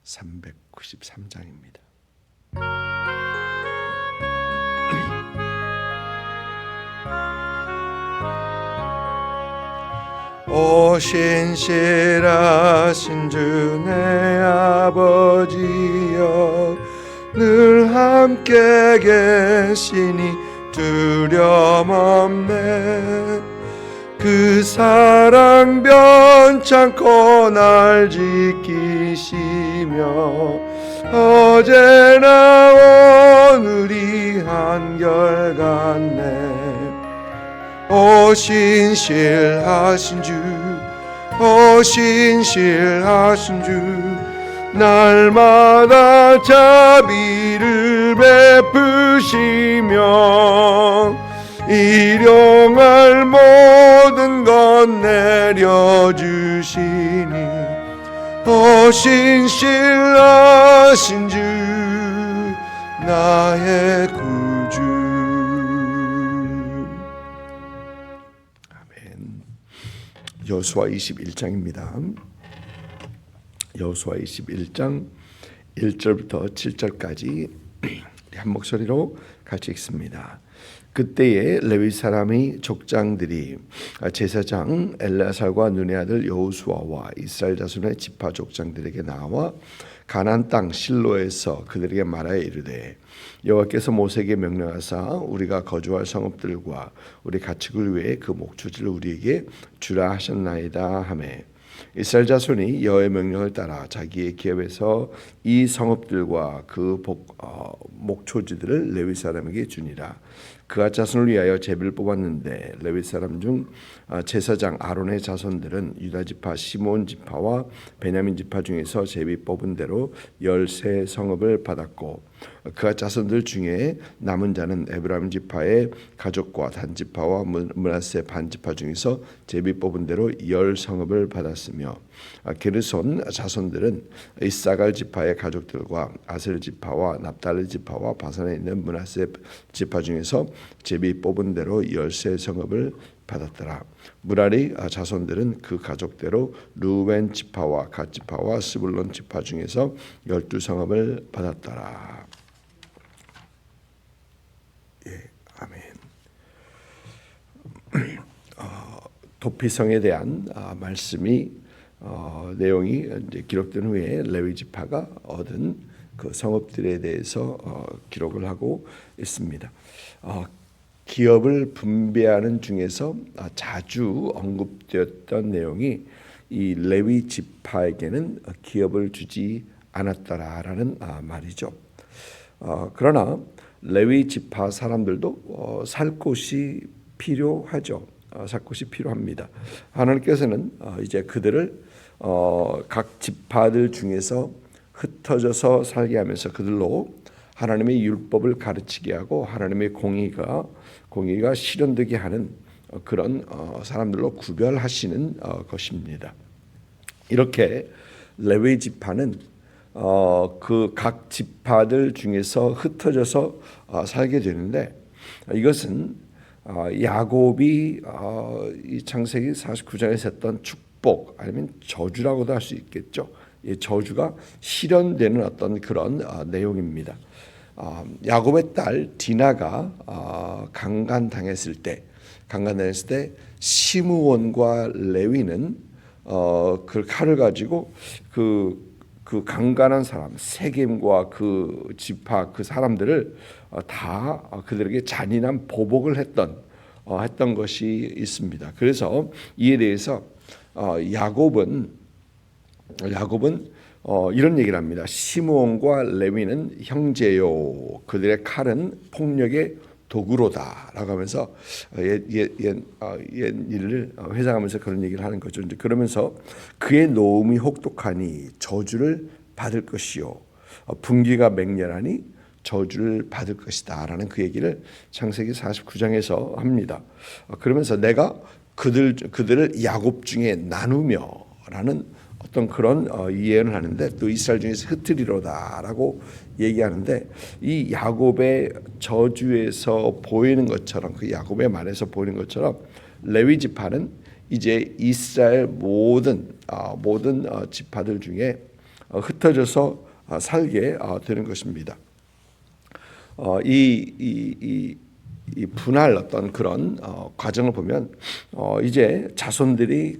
393장입니다. 오 신실하신 주 내 아버지여, 늘 함께 계시니 두려움 없네. 그 사랑 변찮고 날 지키시며 어제나 오늘이 한결같네. 오 신실하신 주, 오 신실하신 주, 날마다 자비를 베푸시며 일용할 모든 것 내려주시니 오 신실하신 주, 나의 구주. 아멘. 여호수아 21장입니다. 여호수아 21장 1절부터 7절까지 한 목소리로 같이 읽습니다. 그때에 레위 사람의 족장들이 제사장 엘레아살과 눈의 아들 여호수아와 이스라엘 자손의 지파 족장들에게 나와 가나안 땅 실로에서 그들에게 말하여 이르되, 여호와께서 모세에게 명령하사 우리가 거주할 성읍들과 우리 가축을 위해 그 목초지를 우리에게 주라 하셨나이다 하매, 이스라엘 자손이 여호와의 명령을 따라 자기의 기업에서 이 성읍들과 그 목초지들을 레위 사람에게 주니라. 그가 자손을 위하여 제비를 뽑았는데 레위 사람 중 제사장 아론의 자손들은 유다 지파 시몬 지파와 베냐민 지파 중에서 제비 뽑은 대로 13성읍을 받았고, 그가 자손들 중에 남은 자는 에브라임 지파의 가족과 단지파와 므낫세 반지파 중에서 제비 뽑은 대로 10성읍을 받았으며, 게르손 자손들은 이사갈 지파의 가족들과 아셀 지파와 납달리 지파와 바산에 있는 므낫세 지파 중에서 제비 뽑은 대로 13성읍을 받았더라. 무라리 자손들은 그 가족대로 루벤 지파와 갓 지파와 스불론 지파 중에서 12성읍을 받았더라. 예, 아멘. 도피성에 대한 말씀이 내용이 이제 기록된 후에 레위 지파가 얻은 그 성읍들에 대해서 기록을 하고 있습니다. 기업을 분배하는 중에서 자주 언급되었던 내용이 이 레위 지파에게는 기업을 주지 않았더라라는 말이죠. 그러나 레위 지파 사람들도 살 곳이 필요하죠. 살 곳이 필요합니다. 하나님께서는 이제 그들을 각 지파들 중에서 흩어져서 살게 하면서 그들로 하나님의 율법을 가르치게 하고 하나님의 공의가 실현되게 하는 그런 사람들로 구별하시는 것입니다. 이렇게 레위 지파는 그 각 지파들 중에서 흩어져서 살게 되는데, 이것은 야곱이 이 창세기 49장에서 했던 축복 아니면 저주라고도 할 수 있겠죠. 이 저주가 실현되는 어떤 그런 내용입니다. 야곱의 딸 디나가 강간당했을 때 시므온과 레위는 그 칼을 가지고 그 강간한 사람 세겜과 그 지파 그 사람들을 다 그들에게 잔인한 보복을 했던 것이 있습니다. 그래서 이에 대해서 야곱은 이런 얘기를 합니다. 시므온과 레위는 형제요, 그들의 칼은 폭력의 도구로다라고 하면서 옛 일을 회상하면서 그런 얘기를 하는 거죠. 이제 그러면서 그의 노음이 혹독하니 저주를 받을 것이요, 분기가 맹렬하니 저주를 받을 것이다라는 그 얘기를 창세기 49장에서 합니다. 그러면서 내가 그들을 야곱 중에 나누며라는 어떤 그런 이해를 하는데, 또 이스라엘 중에서 흩으리로다라고 얘기하는데, 이 야곱의 저주에서 보이는 것처럼, 그 야곱의 말에서 보이는 것처럼 레위 지파는 이제 이스라엘 모든 지파들 중에 흩어져서 살게 되는 것입니다. 이 분할 어떤 그런 과정을 보면 이제 자손들이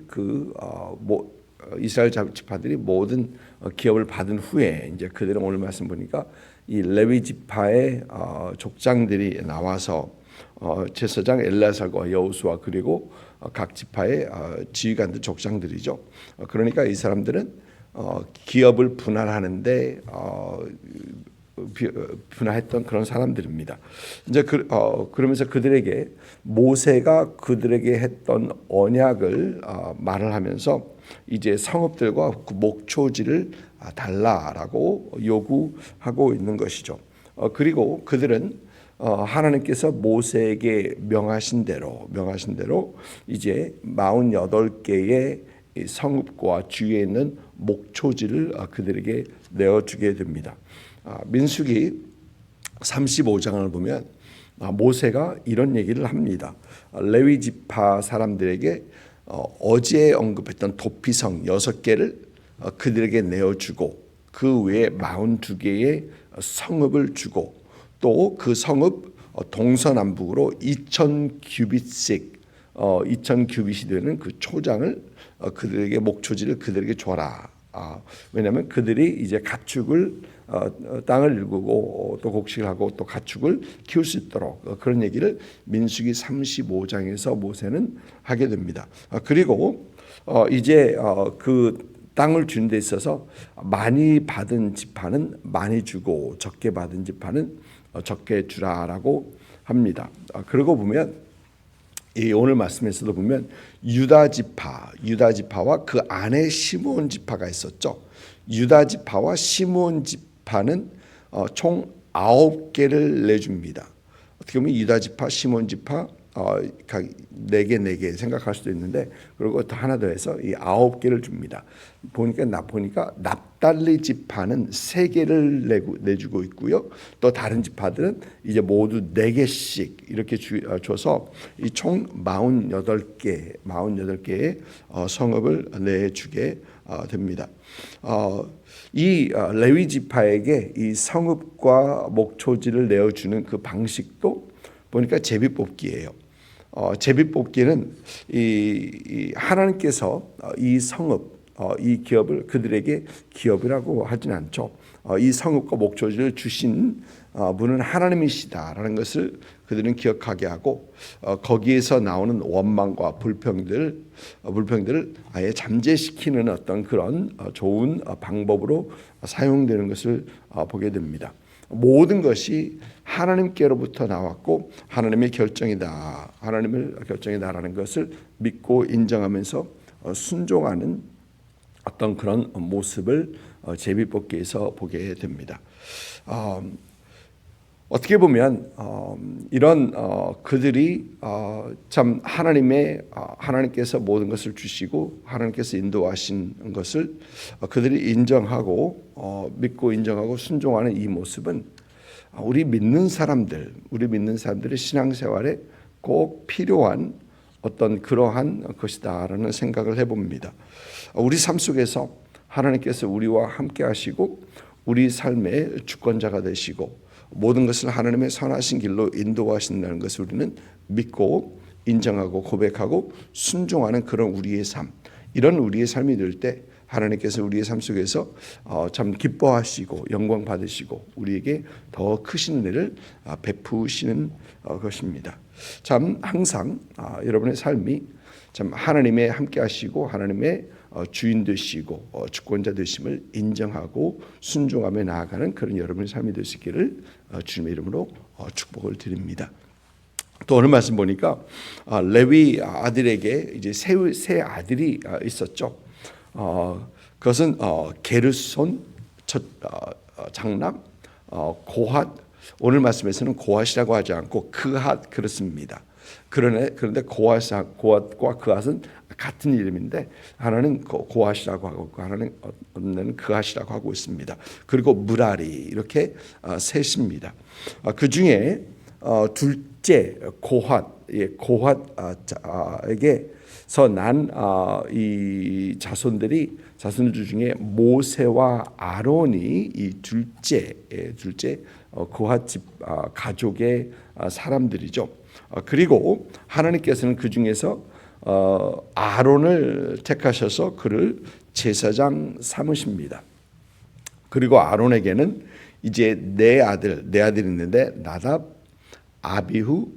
이스라엘 지파들이 모든 기업을 받은 후에 이제 그들은 오늘 말씀 보니까 이 레위 지파의 족장들이 나와서 제사장 엘레아살과 여호수아 그리고 각 지파의 지휘관들 족장들이죠. 그러니까 이 사람들은 기업을 분할하는데 분할했던 그런 사람들입니다. 이제 그러면서 그들에게 모세가 그들에게 했던 언약을 말을 하면서 이제 성읍들과 그 목초지를 달라라고 요구하고 있는 것이죠. 그리고 그들은 하나님께서 모세에게 명하신 대로 이제 48개의 성읍과 주위에 있는 목초지를 그들에게 내어주게 됩니다. 민수기 35장을 보면 모세가 이런 얘기를 합니다. 레위 지파 사람들에게 어제 언급했던 도피성 6개를 그들에게 내어주고 그 외에 42개의 성읍을 주고 또 그 성읍 동서남북으로 2000규빗씩 2000규빗이 되는 그 초장을 그들에게 목초지를 그들에게 줘라. 왜냐하면 그들이 이제 가축을 땅을 일구고 또 곡식을 하고 또 가축을 키울 수 있도록 그런 얘기를 민수기 35장에서 모세는 하게 됩니다. 그리고 이제 그 땅을 준 데 있어서 많이 받은 지파는 많이 주고 적게 받은 지파는 적게 주라라고 합니다. 그러고 보면 이 오늘 말씀에서도 보면 유다 지파와 그 안에 시므온 지파가 있었죠. 유다 지파와 시므온 지파는 총 9개를 내줍니다. 어떻게 보면 유다 지파, 시므온 지파 각 4개 생각할 수도 있는데 그리고 또 하나 더 해서 이 9개를 줍니다. 보니까 납달리 지파는 3개를 내주고 있고요. 또 다른 지파들은 이제 모두 4개씩 이렇게 줘서 이 총 48개의 성읍을 내주게 됩니다. 이 레위 지파에게 이 성읍과 목초지를 내어주는 그 방식도 보니까 제비뽑기예요. 제비뽑기는 이 하나님께서 이 성읍, 이 기업을 그들에게 기업이라고 하진 않죠. 이 성읍과 목초지를 주신 분은 하나님이시다라는 것을 그들은 기억하게 하고 거기에서 나오는 원망과 불평들을 아예 잠재시키는 어떤 그런 좋은 방법으로 사용되는 것을 보게 됩니다. 모든 것이 하나님께로부터 나왔고 하나님의 결정이다. 하나님의 결정이다라는 것을 믿고 인정하면서 순종하는 어떤 그런 모습을 제비뽑기에서 보게 됩니다. 어떻게 보면 이런 그들이 참 하나님께서 모든 것을 주시고 하나님께서 인도하신 것을 그들이 인정하고 믿고 인정하고 순종하는 이 모습은 우리 믿는 사람들의 신앙생활에 꼭 필요한 어떤 그러한 것이다라는 생각을 해봅니다. 우리 삶 속에서 하나님께서 우리와 함께 하시고 우리 삶의 주권자가 되시고 모든 것을 하나님의 선하신 길로 인도하신다는 것을 우리는 믿고 인정하고 고백하고 순종하는 그런 우리의 삶, 이런 우리의 삶이 될 때 하나님께서 우리의 삶 속에서 참 기뻐하시고 영광 받으시고 우리에게 더 크신 은혜를 베푸시는 것입니다. 참 항상 여러분의 삶이 참 하나님의 함께 하시고 하나님의 주인 되시고 주권자 되심을 인정하고 순종하며 나아가는 그런 여러분의 삶이 되시기를 주님의 이름으로 축복을 드립니다. 또 오늘 말씀 보니까 레위 아들에게 이제 세 아들이 있었죠. 그것은 게르손 장남 고핫, 오늘 말씀에서는 고핫이라고 하지 않고 그핫 그렇습니다. 그런데 고핫과 그핫은 같은 이름인데 하나는 고핫이라고 하고 하나는 그핫이라고 하고 있습니다. 그리고 무라리 이렇게 셋입니다. 그 중에 둘째 고핫에게서 난 이 자손들이 자손들 중에 모세와 아론이 이 둘째 고핫 집 가족의 사람들이죠. 그리고 하나님께서는 그 중에서 아론을 택하셔서 그를 제사장 삼으십니다. 그리고 아론에게는 이제 네 아들이 있는데 나답, 아비후,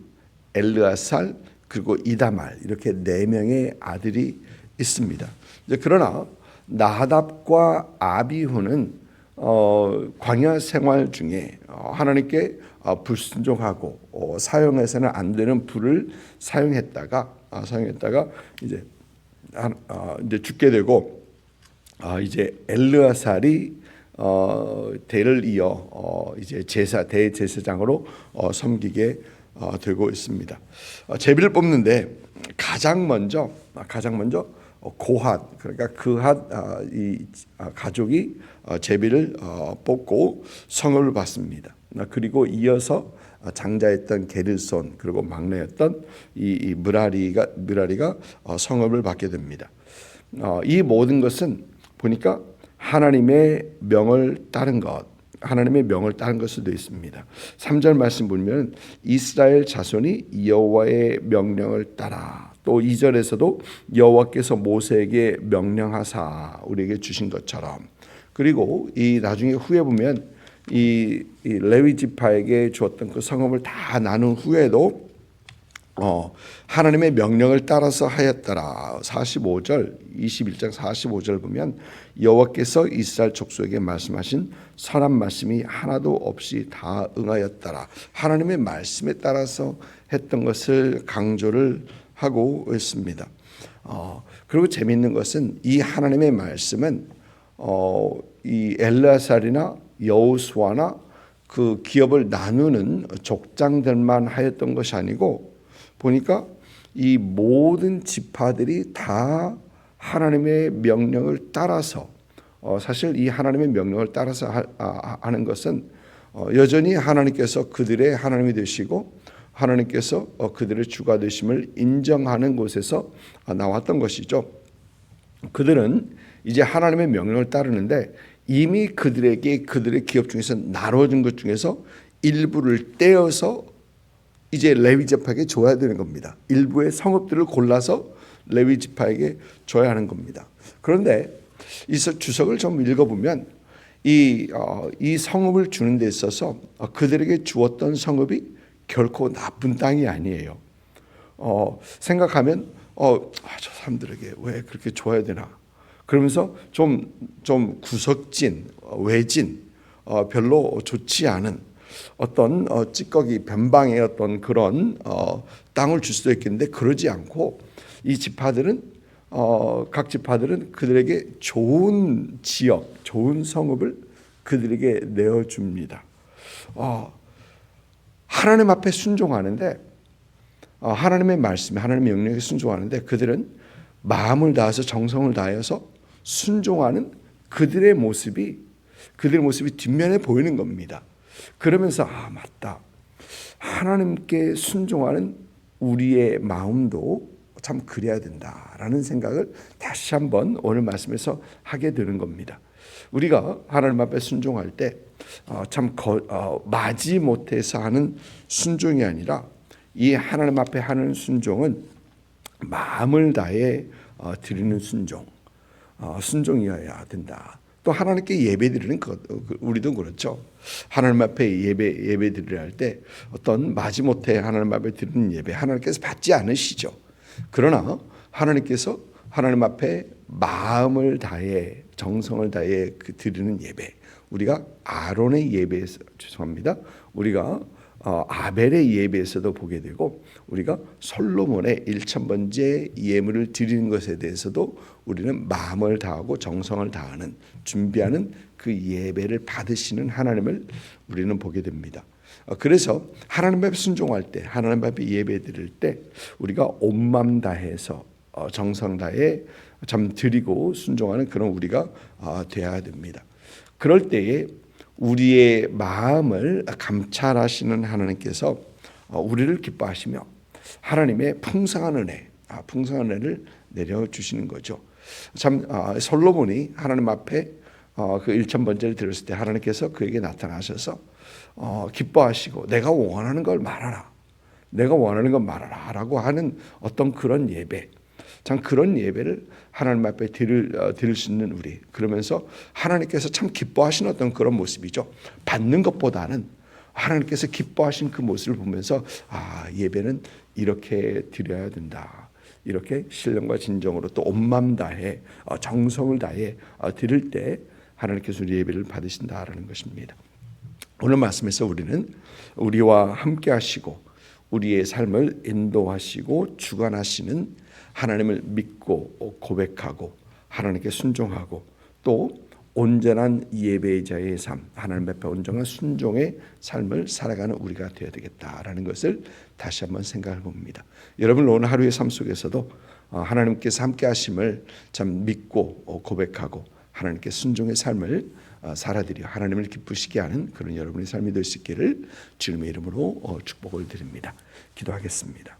엘르아살 그리고 이다말 이렇게 네 명의 아들이 있습니다. 그러나 나답과 아비후는 광야 생활 중에 하나님께 불순종하고 사용해서는 안 되는 불을 사용했다가 이제 죽게 되고 이제 엘르아살이 대를 이어 이제 대제사장으로 섬기게 되고 있습니다. 제비를 뽑는데 가장 먼저 고핫 그러니까 그핫 이 가족이 제비를 뽑고 성읍을 받습니다. 그리고 이어서 장자였던 게르손 그리고 막내였던 이 므라리가 성읍을 받게 됩니다. 이 모든 것은 보니까 하나님의 명을 따른 것을 되어 있습니다. 3절 말씀 보면 이스라엘 자손이 여호와의 명령을 따라, 또 2절에서도 여호와께서 모세에게 명령하사 우리에게 주신 것처럼, 그리고 이 나중에 후에 보면 이 레위 지파에게 주었던 그 성읍을 다 나눈 후에도 하나님의 명령을 따라서 하였더라. 45절 21장 45절 보면 여호와께서 이스라엘 족속에게 말씀하신 선한 말씀이 하나도 없이 다 응하였더라. 하나님의 말씀에 따라서 했던 것을 강조를 하고 있습니다. 그리고 재미있는 것은 이 하나님의 말씀은 이 엘르아살이나 여호수아나 그 기업을 나누는 족장들만 하였던 것이 아니고, 보니까 이 모든 지파들이 다 하나님의 명령을 따라서, 사실 이 하나님의 명령을 따라서 하는 것은 여전히 하나님께서 그들의 하나님이 되시고 하나님께서 그들의 주가 되심을 인정하는 곳에서 나왔던 것이죠. 그들은 이제 하나님의 명령을 따르는데 이미 그들에게 그들의 기업 중에서 나눠진 것 중에서 일부를 떼어서 이제 레위 지파에게 줘야 되는 겁니다. 일부의 성읍들을 골라서 레위 지파에게 줘야 하는 겁니다. 그런데 이 주석을 좀 읽어보면 이 성읍을 주는 데 있어서 그들에게 주었던 성읍이 결코 나쁜 땅이 아니에요. 생각하면 저 사람들에게 왜 그렇게 줘야 되나? 그러면서 좀 구석진, 외진, 별로 좋지 않은 어떤 찌꺼기 변방의 어떤 그런 땅을 줄 수도 있겠는데, 그러지 않고 이 지파들은 각 지파들은 그들에게 좋은 지역, 좋은 성읍을 그들에게 내어줍니다. 하나님 앞에 순종하는데, 하나님의 말씀에, 하나님의 명령에 순종하는데 그들은 마음을 다해서 정성을 다해서 순종하는 그들의 모습이 뒷면에 보이는 겁니다. 그러면서 맞다, 하나님께 순종하는 우리의 마음도 참 그래야 된다라는 생각을 다시 한번 오늘 말씀에서 하게 되는 겁니다. 우리가 하나님 앞에 순종할 때 참 마지못해서 하는 순종이 아니라 이 하나님 앞에 하는 순종은 마음을 다해 드리는 순종이어야 된다. 또 하나님께 예배드리는 것, 우리도 그렇죠. 하나님 앞에 예배드리려 할 때 어떤 마지못해 하나님 앞에 드리는 예배 하나님께서 받지 않으시죠. 그러나 하나님께서 하나님 앞에 마음을 다해 정성을 다해 드리는 예배, 우리가 아론의 예배에서 우리가 아벨의 예배에서도 보게 되고, 우리가 솔로몬의 1000번째 예물을 드리는 것에 대해서도 우리는 마음을 다하고 정성을 다하는, 준비하는 그 예배를 받으시는 하나님을 우리는 보게 됩니다. 그래서 하나님 앞에 순종할 때, 하나님 앞에 예배 드릴 때 우리가 온 마음 다해서 정성 다해 참 드리고 순종하는 그런 우리가 되어야 됩니다. 그럴 때에 우리의 마음을 감찰하시는 하나님께서 우리를 기뻐하시며 하나님의 풍성한 은혜를 내려주시는 거죠. 참 솔로몬이 하나님 앞에 그 1,000번제를 드렸을 때 하나님께서 그에게 나타나셔서 기뻐하시고 내가 원하는 걸 말하라. 내가 원하는 걸 말하라 라고 하는 어떤 그런 예배, 참 그런 예배를 하나님 앞에 드릴 수 있는 우리, 그러면서 하나님께서 참 기뻐하시는 어떤 그런 모습이죠. 받는 것보다는 하나님께서 기뻐하신 그 모습을 보면서 예배는 이렇게 드려야 된다. 이렇게 신령과 진정으로 또 온 마음 다해 정성을 다해 드릴 때 하나님께서 우리 예배를 받으신다라는 것입니다. 오늘 말씀에서 우리는 우리와 함께 하시고 우리의 삶을 인도하시고 주관하시는 하나님을 믿고 고백하고 하나님께 순종하고 또 온전한 예배자의 삶, 하나님 앞에 온전한 순종의 삶을 살아가는 우리가 되어야 되겠다라는 것을 다시 한번 생각해 봅니다. 여러분 오늘 하루의 삶 속에서도 하나님께서 함께 하심을 참 믿고 고백하고 하나님께 순종의 삶을 살아들여 하나님을 기쁘시게 하는 그런 여러분의 삶이 될 수 있기를 주님의 이름으로 축복을 드립니다. 기도하겠습니다.